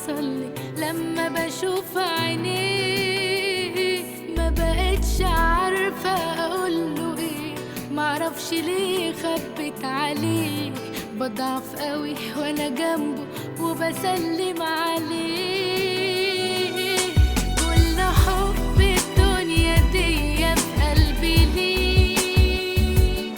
بيحصل لي لما بشوف عينيه. ما بقتش عارفة اقوله ايه، معرفش ليه خبت عليه. بضعف قوي وانا جنبه وبسلم عليه. كل حب الدنيا دي في قلبي ليه،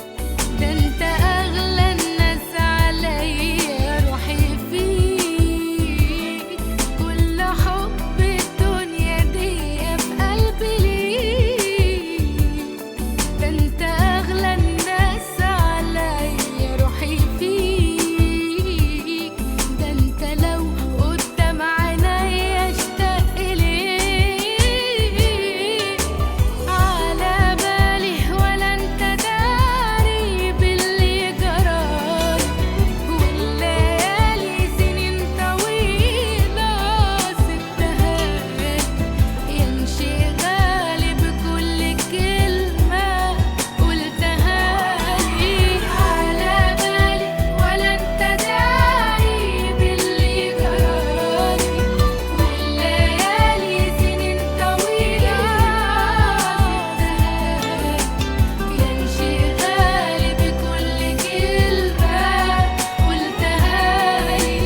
ده انت اغلى الناس عليا، روحي فيك. كل حب الدنيا دي في قلبي ليه، ده انت اغلى الناس عليا، روحي فيك. ده انت لو قدام عينيا اشتاق ليك، على بالي ولا انت داري باللي جرالي. والليالي سنين طويلة سبتها لك، يمشي غالي بكل كلمة قلتها لي. على بالي ولا انت داري باللي جرالي. والليالي سنين طويلة سبتها لك، يمشي غالي بكل كلمة قلتها لي.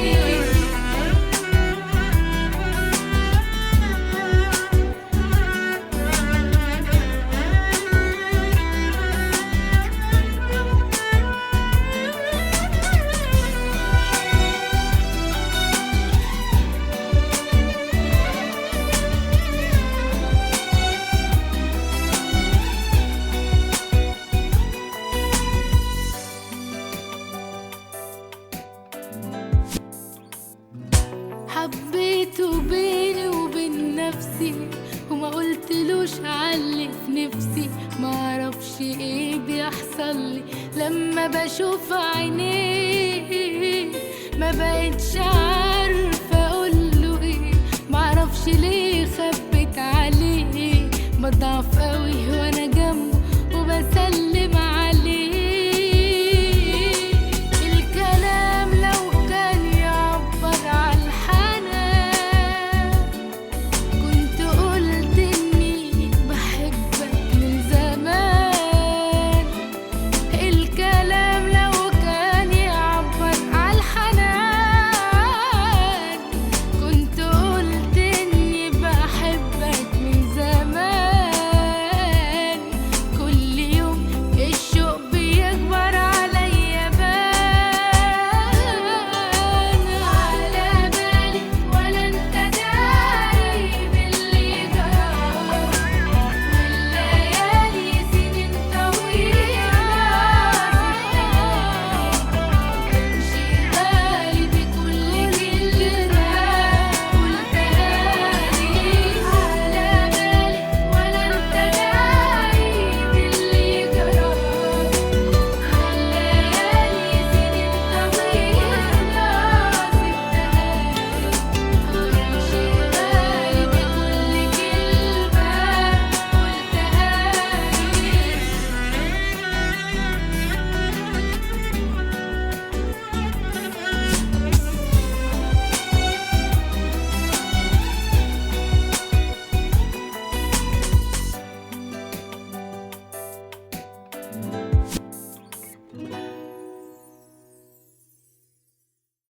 حبيته بيني وبين نفسي، وما قلتلوش علي في نفسي. معرفش ايه بيحصل لي لما بشوف عينيه. ما بقتش